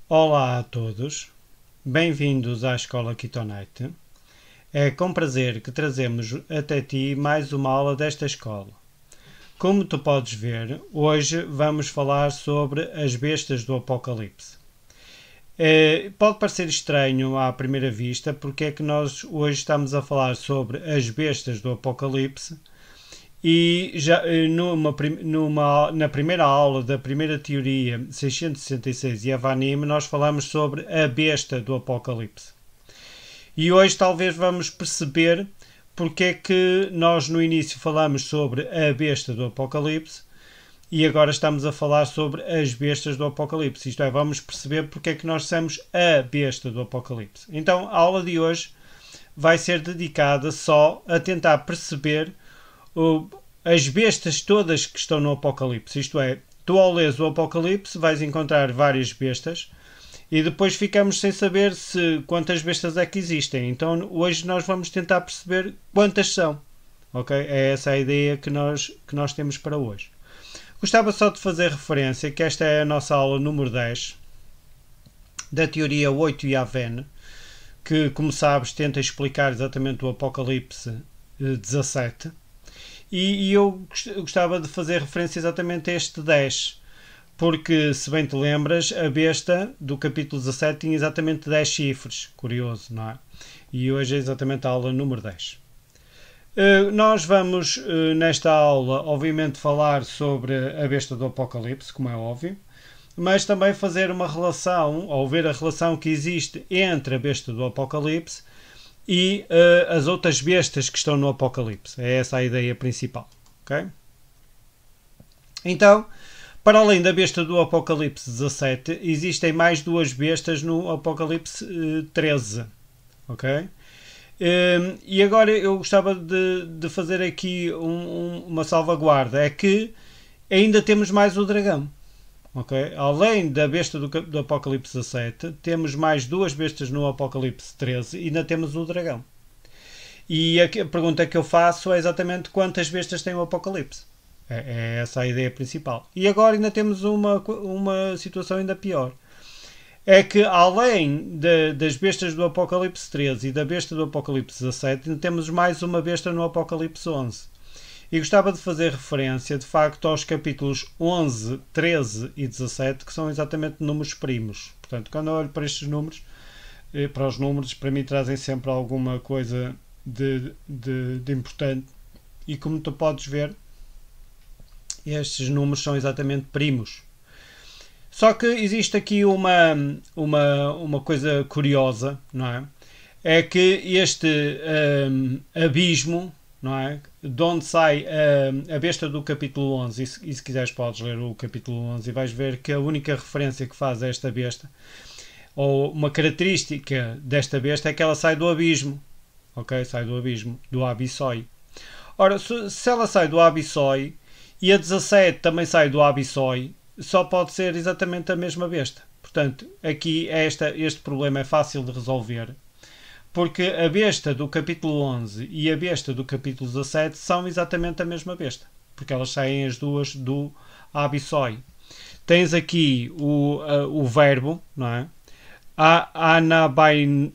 Olá a todos, bem-vindos à Escola Kitonite. É com prazer que trazemos até ti mais uma aula desta escola. Como tu podes ver, hoje vamos falar sobre as bestas do Apocalipse. Pode parecer estranho à primeira vista porque é que nós hoje estamos a falar sobre as bestas do Apocalipse e já na primeira aula da primeira teoria 666 Yavanim nós falamos sobre a besta do Apocalipse. E hoje talvez vamos perceber porque é que nós no início falamos sobre a besta do Apocalipse e agora estamos a falar sobre as bestas do Apocalipse. Isto é, vamos perceber porque é que nós somos a besta do Apocalipse. Então a aula de hoje vai ser dedicada só a tentar perceber as bestas todas que estão no Apocalipse. Isto é, tu ao leres o Apocalipse vais encontrar várias bestas e depois ficamos sem saber quantas bestas é que existem. Então hoje nós vamos tentar perceber quantas são. Ok? É essa a ideia que nós temos para hoje. Gostava só de fazer referência que esta é a nossa aula número 10 da teoria 8 Yaven, que, como sabes, tenta explicar exatamente o Apocalipse 17. E eu gostava de fazer referência exatamente a este 10, porque, se bem te lembras, a besta do capítulo 17 tinha exatamente 10 chifres. Curioso, não é? E hoje é exatamente a aula número 10. Nós vamos, nesta aula, obviamente, falar sobre a besta do Apocalipse, como é óbvio, mas também fazer uma relação, ou ver a relação que existe entre a besta do Apocalipse e as outras bestas que estão no Apocalipse. É essa a ideia principal. Okay? Então, para além da besta do Apocalipse 17, existem mais duas bestas no Apocalipse 13. Ok? E agora eu gostava de fazer aqui uma salvaguarda. É que ainda temos mais o dragão. Okay? Além da besta do Apocalipse 17, temos mais duas bestas no Apocalipse 13 e ainda temos o dragão. E a pergunta que eu faço é exatamente quantas bestas tem o Apocalipse. É essa a ideia principal. E agora ainda temos uma situação ainda pior. É que além das bestas do Apocalipse 13 e da besta do Apocalipse 17, ainda temos mais uma besta no Apocalipse 11. E gostava de fazer referência, de facto, aos capítulos 11, 13 e 17, que são exatamente números primos. Portanto, quando eu olho para estes números, para os números, para mim trazem sempre alguma coisa de importante. E como tu podes ver, estes números são exatamente primos. Só que existe aqui uma coisa curiosa, não é? É que este abismo, não é? De onde sai a besta do capítulo 11, e se quiseres podes ler o capítulo 11 e vais ver que a única referência que faz a esta besta, ou uma característica desta besta, é que ela sai do abismo. Ok? Sai do abismo, do Abissoi. Ora, se ela sai do Abissoi e a 17 também sai do Abissoi, só pode ser exatamente a mesma besta. Portanto, aqui este problema é fácil de resolver, porque a besta do capítulo 11 e a besta do capítulo 17 são exatamente a mesma besta, porque elas saem as duas do Abissoi. Tens aqui o verbo, não é? Anabanoin,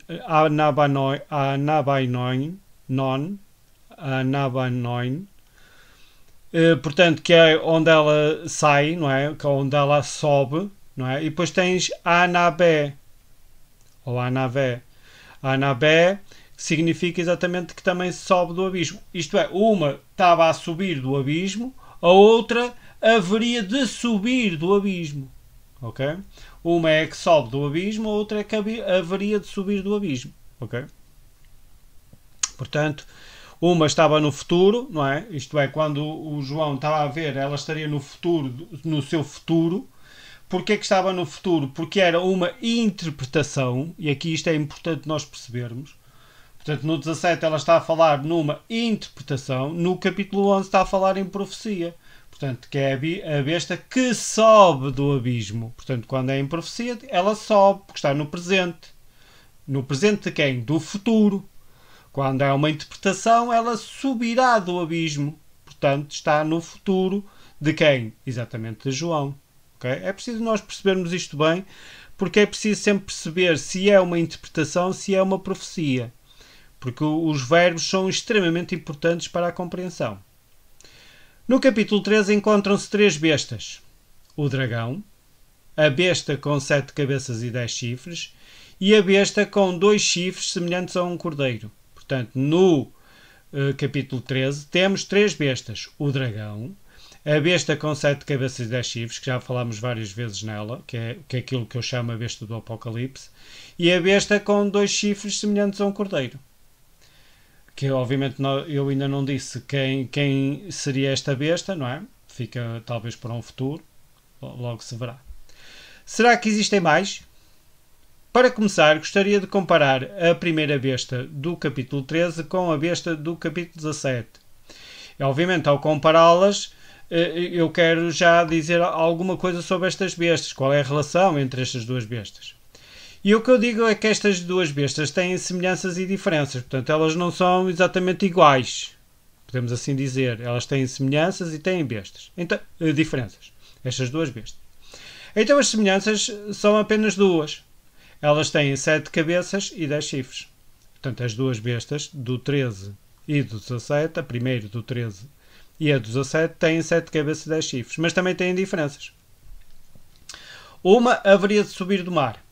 portanto, que é onde ela sai, não é? Que é onde ela sobe, não é? E depois tens Anabé, ou Anabé. Anabé significa exatamente que também sobe do abismo. Isto é, uma estava a subir do abismo, a outra haveria de subir do abismo. Ok? Uma é que sobe do abismo, a outra é que haveria de subir do abismo. Ok? Portanto, uma estava no futuro, não é? Isto é, quando o João estava a ver, ela estaria no futuro, no seu futuro. Porquê que estava no futuro? Porque era uma interpretação, e aqui isto é importante nós percebermos. Portanto, no 17 ela está a falar numa interpretação, no capítulo 11 está a falar em profecia. Portanto, que é a besta que sobe do abismo. Portanto, quando é em profecia, ela sobe, porque está no presente. No presente de quem? Do futuro. Quando é uma interpretação, ela subirá do abismo. Portanto, está no futuro de quem? Exatamente de João. Okay? É preciso nós percebermos isto bem, porque é preciso sempre perceber se é uma interpretação, se é uma profecia. Porque os verbos são extremamente importantes para a compreensão. No capítulo 13 encontram-se 3 bestas. O dragão, a besta com 7 cabeças e 10 chifres, e a besta com 2 chifres semelhantes a um cordeiro. Portanto, no capítulo 13 temos 3 bestas. O dragão, a besta com 7 cabeças e 10 chifres, que já falámos várias vezes nela, que é aquilo que eu chamo a besta do Apocalipse, e a besta com 2 chifres semelhantes a um cordeiro. Que obviamente eu ainda não disse quem seria esta besta, não é? Fica talvez para um futuro, logo se verá. Será que existem mais? Para começar, gostaria de comparar a primeira besta do capítulo 13 com a besta do capítulo 17. E, obviamente, ao compará-las, eu quero já dizer alguma coisa sobre estas bestas. Qual é a relação entre estas duas bestas? E o que eu digo é que estas duas bestas têm semelhanças e diferenças. Portanto, elas não são exatamente iguais. Podemos assim dizer. Elas têm semelhanças e têm bestas. Então, diferenças. Estas duas bestas. Então, as semelhanças são apenas duas. Elas têm 7 cabeças e 10 chifres. Portanto, as duas bestas, do 13 e do 17, a primeira do 13 e a do 17, têm 7 cabeças e 10 chifres. Mas também têm diferenças. Uma haveria de subir do mar.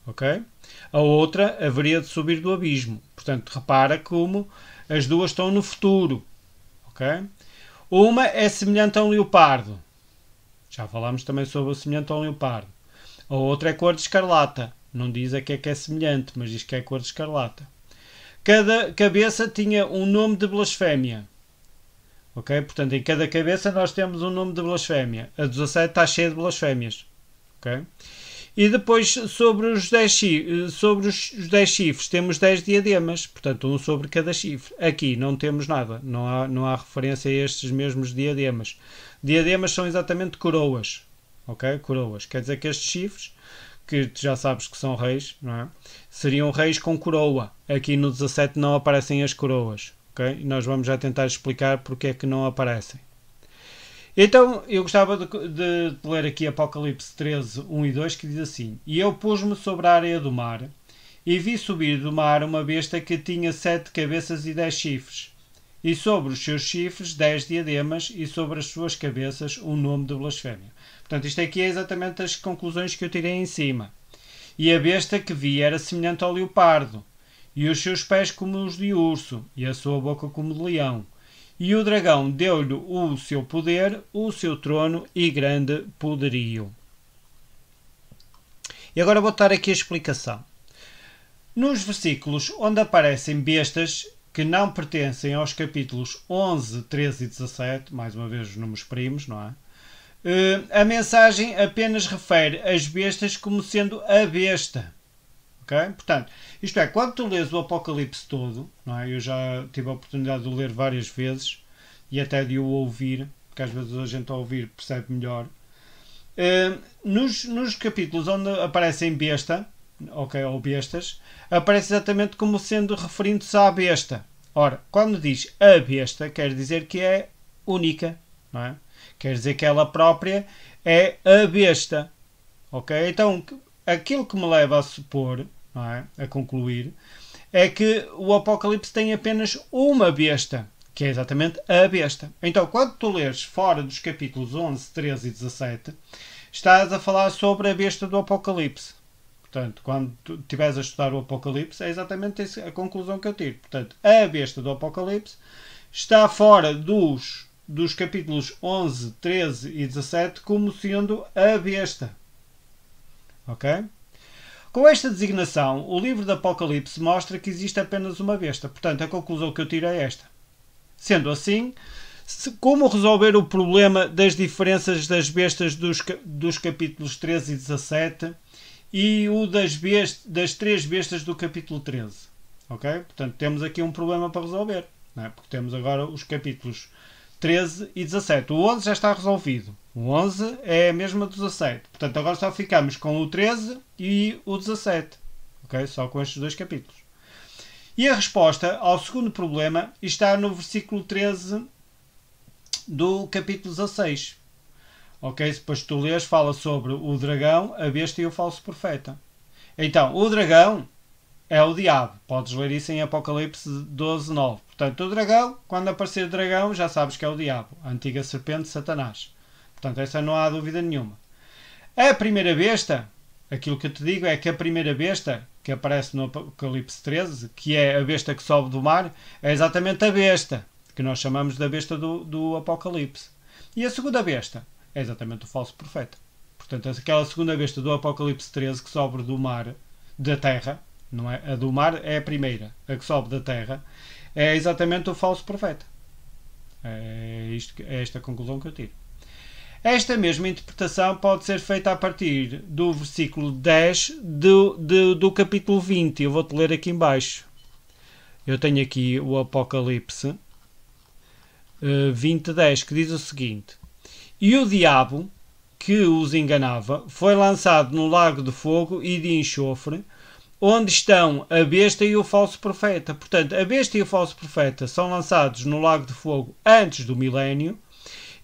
Ok? A outra haveria de subir do abismo. Portanto, repara como as duas estão no futuro. Ok? Uma é semelhante a um leopardo. Já falámos também sobre o semelhante a um leopardo. A outra é cor de escarlata. Não diz a que é semelhante, mas diz que é cor de escarlata. Cada cabeça tinha um nome de blasfémia. Ok? Portanto, em cada cabeça nós temos um nome de blasfémia. A 17 está cheia de blasfémias. Ok? E depois, sobre os 10 chifres, temos 10 diademas. Portanto, um sobre cada chifre. Aqui não temos nada. Não há referência a estes mesmos diademas. Diademas são exatamente coroas. Ok? Coroas. Quer dizer que estes chifres, que tu já sabes que são reis, não é? Seriam reis com coroa. Aqui no 17 não aparecem as coroas. Okay? E nós vamos já tentar explicar porque é que não aparecem. Então, eu gostava de ler aqui Apocalipse 13, 1 e 2, que diz assim: E eu pus-me sobre a areia do mar, e vi subir do mar uma besta que tinha 7 cabeças e 10 chifres, e sobre os seus chifres 10 diademas, e sobre as suas cabeças um nome de blasfémia. Portanto, isto aqui é exatamente as conclusões que eu tirei em cima. E a besta que vi era semelhante ao leopardo, e os seus pés como os de urso, e a sua boca como de leão. E o dragão deu-lhe o seu poder, o seu trono e grande poderio. E agora vou dar aqui a explicação. Nos versículos onde aparecem bestas que não pertencem aos capítulos 11, 13 e 17, mais uma vez os números primos, não é? A mensagem apenas refere as bestas como sendo a besta. Okay? Portanto, isto é, quando tu lês o Apocalipse todo, não é? Eu já tive a oportunidade de o ler várias vezes e até de o ouvir, porque às vezes a gente ao ouvir percebe melhor. Nos capítulos onde aparecem besta, okay, ou bestas, aparece exatamente como sendo referindo-se à besta. Ora, quando diz a besta, quer dizer que é única, não é? Quer dizer que ela própria é a besta. Ok? Então, aquilo que me leva a supor, não é? A concluir, é que o Apocalipse tem apenas uma besta, que é exatamente a besta. Então, quando tu lês fora dos capítulos 11, 13 e 17, estás a falar sobre a besta do Apocalipse. Portanto, quando tu estiveres a estudar o Apocalipse, é exatamente a conclusão que eu tiro. Portanto, a besta do Apocalipse está fora dos capítulos 11, 13 e 17 como sendo a besta. Ok? Com esta designação, o livro do Apocalipse mostra que existe apenas uma besta. Portanto, a conclusão que eu tiro é esta. Sendo assim, como resolver o problema das diferenças das bestas dos capítulos 13 e 17 e o das 3 bestas do capítulo 13? Ok? Portanto, temos aqui um problema para resolver. Não é? Porque temos agora os capítulos 13 e 17. O 11 já está resolvido. O 11 é a mesma do 17. Portanto, agora só ficamos com o 13 e o 17. Ok? Só com estes 2 capítulos. E a resposta ao segundo problema está no versículo 13 do capítulo 16. Ok? Depois tu lês, fala sobre o dragão, a besta e o falso profeta. Então, o dragão é o diabo. Podes ler isso em Apocalipse 12:9. Portanto, o dragão, quando aparecer o dragão, já sabes que é o diabo. A antiga serpente, Satanás. Portanto, essa não há dúvida nenhuma. A primeira besta, aquilo que eu te digo é que a primeira besta, que aparece no Apocalipse 13, que é a besta que sobe do mar, é exatamente a besta, que nós chamamos da besta do Apocalipse. E a segunda besta é exatamente o falso profeta. Portanto, aquela segunda besta do Apocalipse 13 que sobe do mar, da terra, não é? A do mar é a primeira, a que sobe da terra, é exatamente o falso profeta. É esta a conclusão que eu tiro. Esta mesma interpretação pode ser feita a partir do versículo 10 do capítulo 20. Eu vou-te ler aqui em baixo. Eu tenho aqui o Apocalipse 20:10, que diz o seguinte: E o diabo, que os enganava, foi lançado no lago de fogo e de enxofre, onde estão a besta e o falso profeta. Portanto, a besta e o falso profeta são lançados no lago de fogo antes do milénio,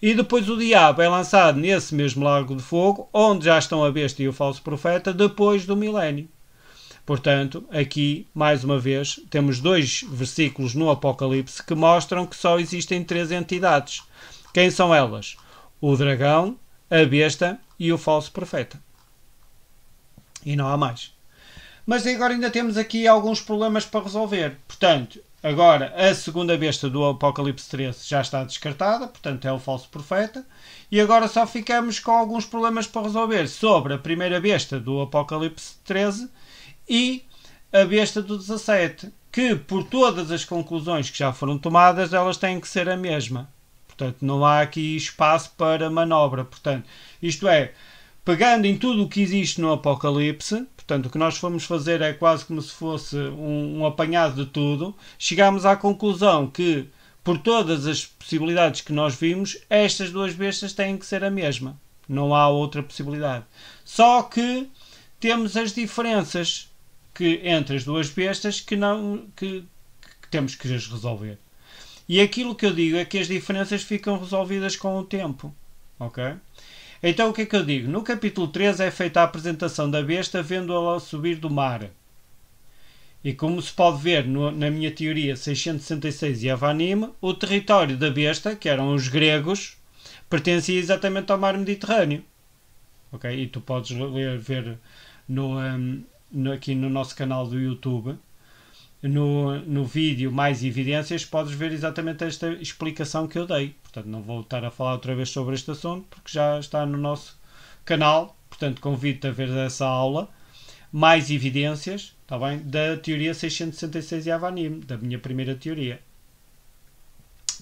e depois o diabo é lançado nesse mesmo lago de fogo, onde já estão a besta e o falso profeta, depois do milénio. Portanto, aqui, mais uma vez, temos 2 versículos no Apocalipse que mostram que só existem 3 entidades. Quem são elas? O dragão, a besta e o falso profeta. E não há mais. Mas agora ainda temos aqui alguns problemas para resolver. Portanto, agora a segunda besta do Apocalipse 13 já está descartada, portanto é o falso profeta. E agora só ficamos com alguns problemas para resolver sobre a primeira besta do Apocalipse 13 e a besta do 17, que por todas as conclusões que já foram tomadas, elas têm que ser a mesma. Portanto, não há aqui espaço para manobra. Portanto, isto é, pegando em tudo o que existe no Apocalipse, portanto, o que nós fomos fazer é quase como se fosse um apanhado de tudo, chegamos à conclusão que, por todas as possibilidades que nós vimos, estas 2 bestas têm que ser a mesma. Não há outra possibilidade. Só que temos as diferenças entre as 2 bestas que temos que as resolver. E aquilo que eu digo é que as diferenças ficam resolvidas com o tempo. Ok? Então o que é que eu digo? No capítulo 13 é feita a apresentação da besta vendo-a subir do mar. E como se pode ver na minha teoria 666 e Avanim, o território da besta, que eram os gregos, pertencia exatamente ao mar Mediterrâneo. Ok? E tu podes ver aqui no nosso canal do YouTube, no vídeo Mais Evidências, podes ver exatamente esta explicação que eu dei. Portanto, não vou estar a falar outra vez sobre este assunto, porque já está no nosso canal. Portanto, convido-te a ver essa aula, Mais Evidências, está bem? Da teoria 666 e Avanim, da minha primeira teoria.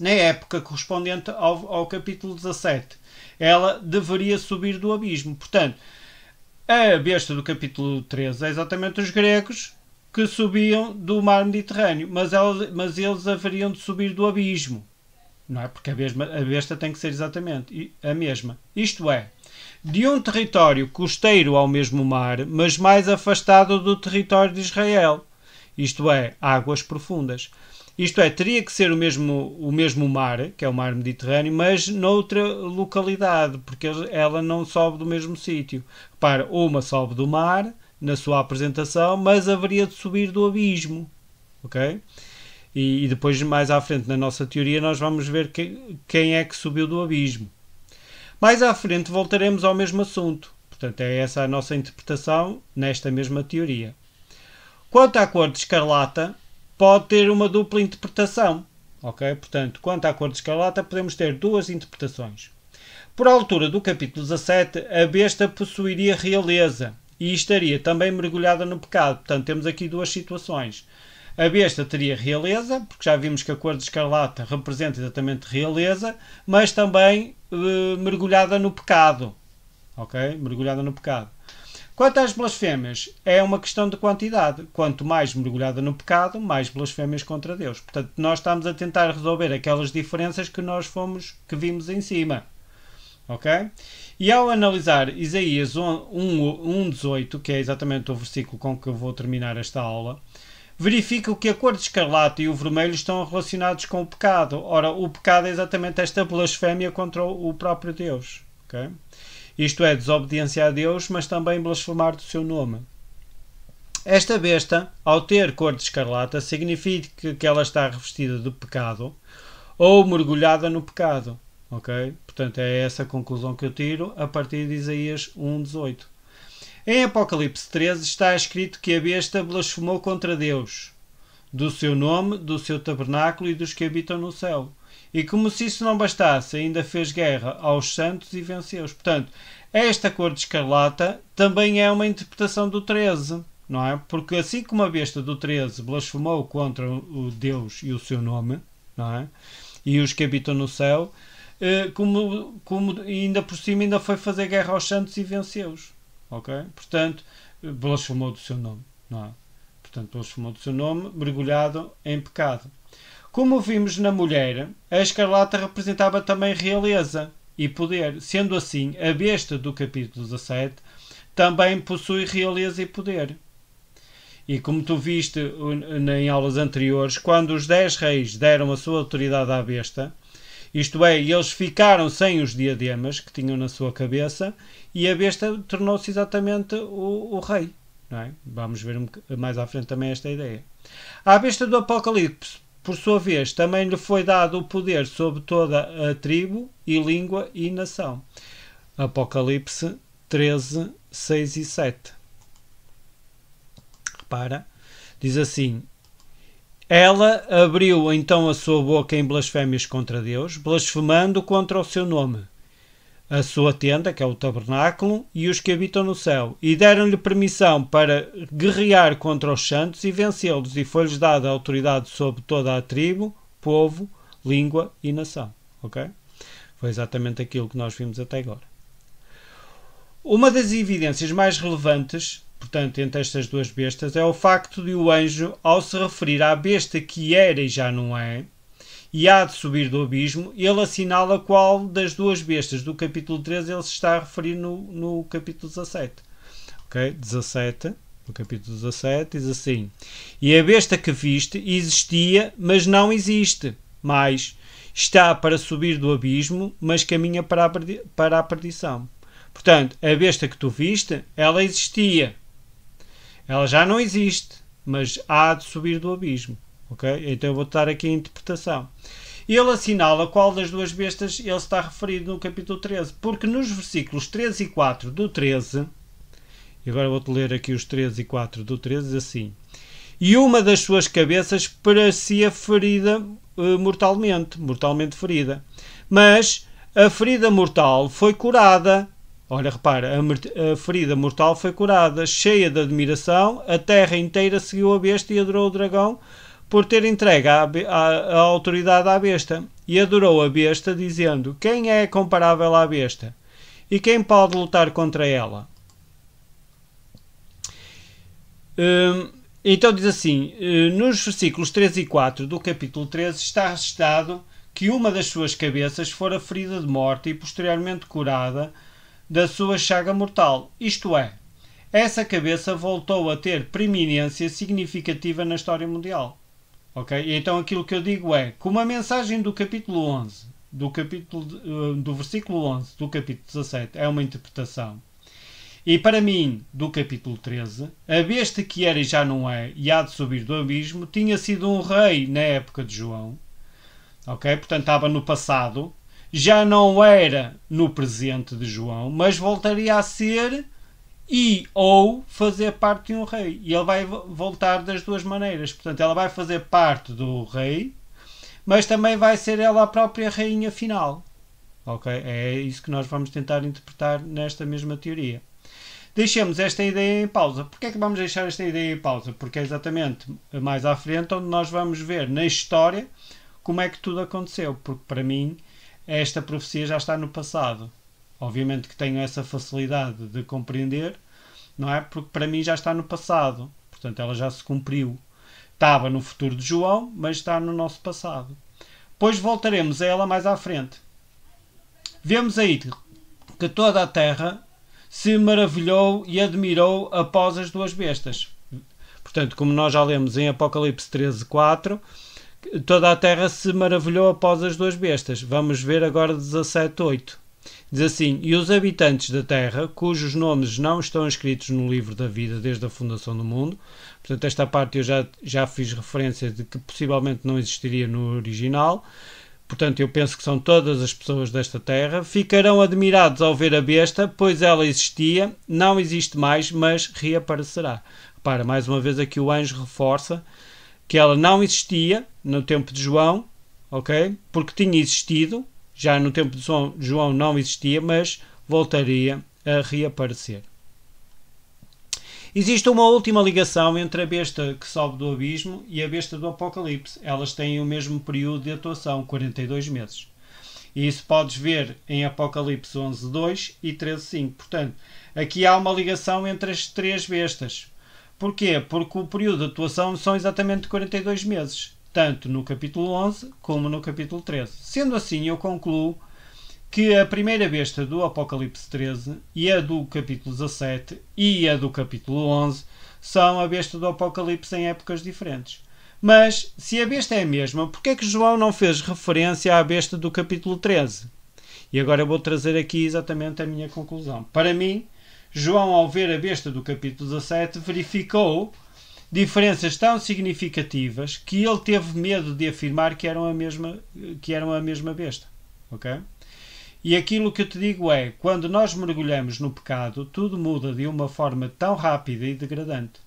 Na época correspondente ao capítulo 17, ela deveria subir do abismo. Portanto, a besta do capítulo 13 é exatamente os gregos que subiam do mar Mediterrâneo, mas eles haveriam de subir do abismo. Não é? Porque a besta tem que ser exatamente a mesma. Isto é, de um território costeiro ao mesmo mar, mas mais afastado do território de Israel. Isto é, águas profundas. Isto é, teria que ser o mesmo mar, que é o mar Mediterrâneo, mas noutra localidade, porque ela não sobe do mesmo sítio. Repara, uma sobe do mar, na sua apresentação, mas haveria de subir do abismo. Ok? E depois, mais à frente, na nossa teoria, nós vamos ver quem é que subiu do abismo. Mais à frente voltaremos ao mesmo assunto. Portanto, é essa a nossa interpretação nesta mesma teoria. Quanto à cor de escarlata, pode ter uma dupla interpretação. Ok? Portanto, quanto à cor de escarlata, podemos ter 2 interpretações. Por altura do capítulo 17, a besta possuiria realeza e estaria também mergulhada no pecado. Portanto, temos aqui 2 situações. A besta teria realeza, porque já vimos que a cor de escarlata representa exatamente realeza, mas também mergulhada no pecado. Ok? Mergulhada no pecado. Quanto às blasfémias, é uma questão de quantidade. Quanto mais mergulhada no pecado, mais blasfémias contra Deus. Portanto, nós estamos a tentar resolver aquelas diferenças que vimos em cima. Ok? E ao analisar Isaías 1:18, que é exatamente o versículo com que eu vou terminar esta aula, verifica que a cor de escarlata e o vermelho estão relacionados com o pecado. Ora, o pecado é exatamente esta blasfémia contra o próprio Deus. Ok? ok? Isto é, desobediência a Deus, mas também blasfemar do seu nome. Esta besta, ao ter cor de escarlata, significa que ela está revestida de pecado ou mergulhada no pecado. Ok? Portanto, é essa a conclusão que eu tiro a partir de Isaías 1:18. Em Apocalipse 13 está escrito que a besta blasfemou contra Deus, do seu nome, do seu tabernáculo e dos que habitam no céu. E como se isso não bastasse, ainda fez guerra aos santos e venceu-os. Portanto, esta cor de escarlata também é uma interpretação do 13, não é? Porque assim como a besta do 13 blasfemou contra o Deus e o seu nome, não é? E os que habitam no céu, como ainda por cima ainda foi fazer guerra aos santos e venceu-os. Ok? Portanto, blasfemou do seu nome, não é? Portanto, blasfemou do seu nome, mergulhado em pecado. Como vimos na mulher, a escarlata representava também realeza e poder. Sendo assim, a besta do capítulo 17 também possui realeza e poder. E como tu viste em aulas anteriores, quando os 10 reis deram a sua autoridade à besta, isto é, eles ficaram sem os diademas que tinham na sua cabeça e a besta tornou-se exatamente o rei. Não é? Vamos ver mais à frente também esta ideia. À besta do Apocalipse, por sua vez, também lhe foi dado o poder sobre toda a tribo e língua e nação. Apocalipse 13, 6 e 7. Repara, diz assim: ela abriu então a sua boca em blasfémias contra Deus, blasfemando contra o seu nome, a sua tenda, que é o tabernáculo, e os que habitam no céu, e deram-lhe permissão para guerrear contra os santos e vencê-los, e foi-lhes dada a autoridade sobre toda a tribo, povo, língua e nação. Ok? Foi exatamente aquilo que nós vimos até agora. Uma das evidências mais relevantes, portanto, entre estas duas bestas, é o facto de o anjo, ao se referir à besta que era e já não é, e há de subir do abismo, ele assinala qual das duas bestas do capítulo 13 ele se está a referir no capítulo 17. Ok? 17, no capítulo 17, diz assim: e a besta que viste existia, mas não existe mais. Está para subir do abismo, mas caminha para a perdição. Portanto, a besta que tu viste, ela existia. Ela já não existe, mas há de subir do abismo. Okay? Então eu vou dar aqui a interpretação. Ele assinala qual das duas bestas ele está referido no capítulo 13. Porque nos versículos 13 e 4 do 13, e agora vou-te ler aqui os 13 e 4 do 13, diz assim: e uma das suas cabeças parecia ferida mortalmente ferida. Mas a ferida mortal foi curada. Olha, repara, a ferida mortal foi curada. Cheia de admiração, a terra inteira seguiu a besta e adorou o dragão por ter entregue a autoridade à besta. E adorou a besta, dizendo: quem é comparável à besta? E quem pode lutar contra ela? Então diz assim, nos versículos 3 e 4 do capítulo 13 está registado que uma das suas cabeças fora ferida de morte e posteriormente curada da sua chaga mortal. Isto é, essa cabeça voltou a ter preeminência significativa na história mundial. Ok? E então aquilo que eu digo é, como a mensagem do capítulo 11, do versículo 11 do capítulo 17 é uma interpretação, e para mim, do capítulo 13, a besta que era e já não é, e há de subir do abismo, tinha sido um rei na época de João. Ok? Portanto, estava no passado. Já não era no presente de João, mas voltaria a ser e ou fazer parte de um rei. E ele vai voltar das duas maneiras. Portanto, ela vai fazer parte do rei, mas também vai ser ela a própria rainha final. Ok? É isso que nós vamos tentar interpretar nesta mesma teoria. Deixemos esta ideia em pausa. Porquê é que vamos deixar esta ideia em pausa? Porque é exatamente mais à frente onde nós vamos ver na história como é que tudo aconteceu. Porque para mim esta profecia já está no passado. Obviamente que tenho essa facilidade de compreender, não é? Porque para mim já está no passado. Portanto, ela já se cumpriu. Estava no futuro de João, mas está no nosso passado. Depois voltaremos a ela mais à frente. Vemos aí que toda a terra se maravilhou e admirou após as duas bestas. Portanto, como nós já lemos em Apocalipse 13, 4, toda a terra se maravilhou após as duas bestas. Vamos ver agora 17, 8. Diz assim: e os habitantes da terra, cujos nomes não estão escritos no livro da vida desde a fundação do mundo. Portanto, esta parte eu já fiz referência de que possivelmente não existiria no original. Portanto, eu penso que são todas as pessoas desta terra. Ficarão admirados ao ver a besta, pois ela existia, não existe mais, mas reaparecerá. Repara, mais uma vez aqui o anjo reforça que ela não existia no tempo de João, ok? Porque tinha existido, já no tempo de João não existia, mas voltaria a reaparecer. Existe uma última ligação entre a besta que sobe do abismo e a besta do Apocalipse. Elas têm o mesmo período de atuação, 42 meses. E isso podes ver em Apocalipse 11.2 e 13.5. Portanto, aqui há uma ligação entre as três bestas. Porquê? Porque o período de atuação são exatamente 42 meses, tanto no capítulo 11 como no capítulo 13. Sendo assim, eu concluo que a primeira besta do Apocalipse 13 e a do capítulo 17 e a do capítulo 11 são a besta do Apocalipse em épocas diferentes. Mas, se a besta é a mesma, porquê é que João não fez referência à besta do capítulo 13? E agora eu vou trazer aqui exatamente a minha conclusão. Para mim, João, ao ver a besta do capítulo 17, verificou diferenças tão significativas que ele teve medo de afirmar que eram a mesma besta. Ok? E aquilo que eu te digo é, quando nós mergulhamos no pecado, tudo muda de uma forma tão rápida e degradante.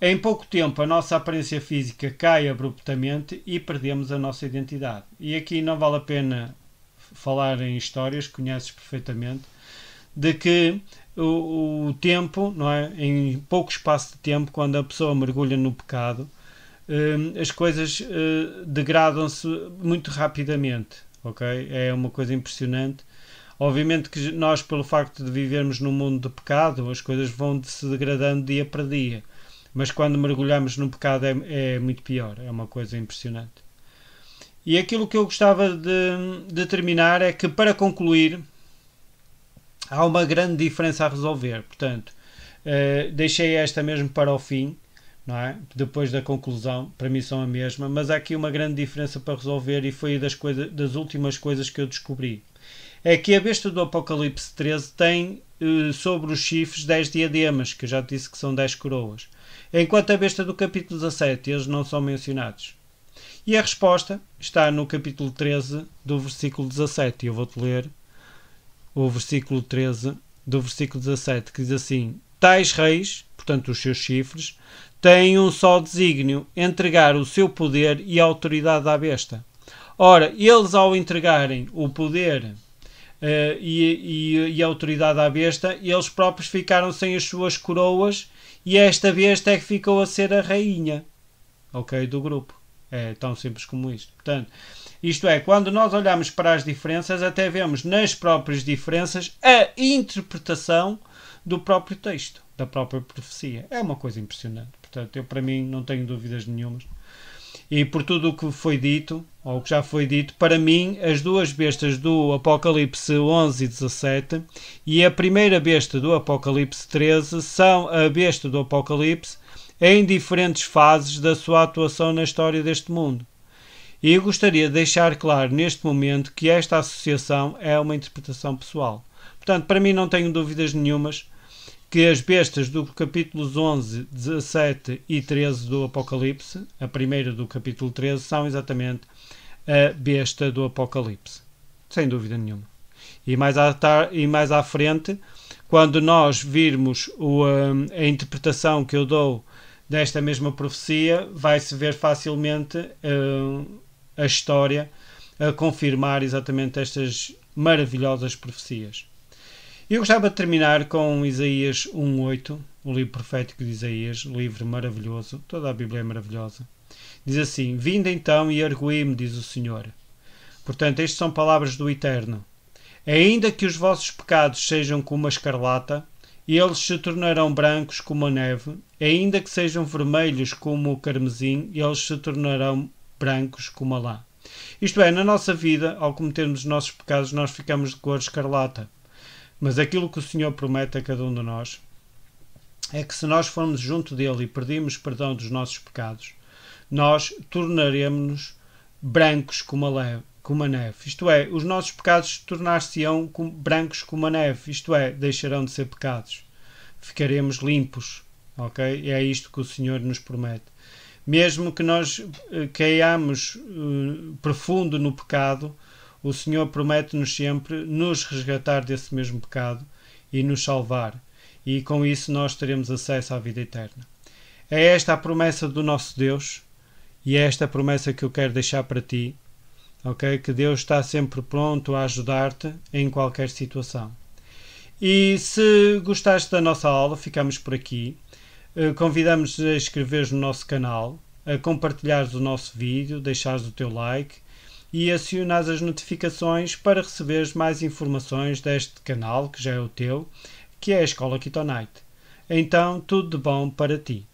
Em pouco tempo a nossa aparência física cai abruptamente e perdemos a nossa identidade. E aqui não vale a pena falar em histórias, conheces perfeitamente, de que o tempo, não é? Em pouco espaço de tempo, quando a pessoa mergulha no pecado, as coisas degradam-se muito rapidamente. Okay? É uma coisa impressionante. Obviamente que nós, pelo facto de vivermos num mundo de pecado, as coisas vão se degradando dia para dia. Mas quando mergulhamos no pecado é muito pior. É uma coisa impressionante. E aquilo que eu gostava de terminar é que, para concluir, há uma grande diferença a resolver. Portanto, deixei esta mesmo para o fim. Não é? Depois da conclusão, para mim são a mesma, mas há aqui uma grande diferença para resolver e foi das últimas coisas que eu descobri. É que a besta do Apocalipse 13 tem sobre os chifres 10 diademas, que eu já disse que são 10 coroas, enquanto a besta do capítulo 17 eles não são mencionados. E a resposta está no capítulo 13 do versículo 17, e eu vou-te ler o versículo 13 do versículo 17, que diz assim: tais reis, portanto os seus chifres, têm um só desígnio, entregar o seu poder e autoridade à besta. Ora, eles ao entregarem o poder e a autoridade à besta, eles próprios ficaram sem as suas coroas e esta besta é que ficou a ser a rainha, ok, do grupo. É tão simples como isto. Portanto, isto é, quando nós olhamos para as diferenças, até vemos nas próprias diferenças a interpretação do próprio texto, da própria profecia. É uma coisa impressionante. Portanto, eu para mim não tenho dúvidas nenhumas. E por tudo o que foi dito, ou o que já foi dito, para mim as duas bestas do Apocalipse 11 e 17 e a primeira besta do Apocalipse 13 são a besta do Apocalipse em diferentes fases da sua atuação na história deste mundo. E eu gostaria de deixar claro neste momento que esta associação é uma interpretação pessoal. Portanto, para mim não tenho dúvidas nenhumas que as bestas do capítulos 11, 17 e 13 do Apocalipse, a primeira do capítulo 13, são exatamente a besta do Apocalipse. Sem dúvida nenhuma. E mais à frente, quando nós virmos a interpretação que eu dou desta mesma profecia, vai-se ver facilmente a história a confirmar exatamente estas maravilhosas profecias. Eu gostava de terminar com Isaías 1.8, o livro profético de Isaías, livro maravilhoso, toda a Bíblia é maravilhosa. Diz assim: vinde então e arguí-me, diz o Senhor. Portanto, estas são palavras do Eterno. Ainda que os vossos pecados sejam como a escarlata, eles se tornarão brancos como a neve, ainda que sejam vermelhos como o carmesim, eles se tornarão brancos como a lã. Isto é, na nossa vida, ao cometermos os nossos pecados, nós ficamos de cor escarlata. Mas aquilo que o Senhor promete a cada um de nós é que se nós formos junto dele e pedirmos perdão dos nossos pecados, nós tornaremos-nos brancos como a como a neve. Isto é, os nossos pecados tornar-se-ão brancos como a neve. Isto é, deixarão de ser pecados. Ficaremos limpos. Ok? É isto que o Senhor nos promete. Mesmo que nós caiamos profundo no pecado, o Senhor promete-nos sempre nos resgatar desse mesmo pecado e nos salvar. E com isso nós teremos acesso à vida eterna. É esta a promessa do nosso Deus e é esta a promessa que eu quero deixar para ti. Okay? Que Deus está sempre pronto a ajudar-te em qualquer situação. E se gostaste da nossa aula, ficamos por aqui. Convidamos-te a inscreveres no nosso canal, a compartilhares o nosso vídeo, deixares o teu like e acionares as notificações para receberes mais informações deste canal, que já é o teu, que é a Escola Kitonite. Então, tudo de bom para ti.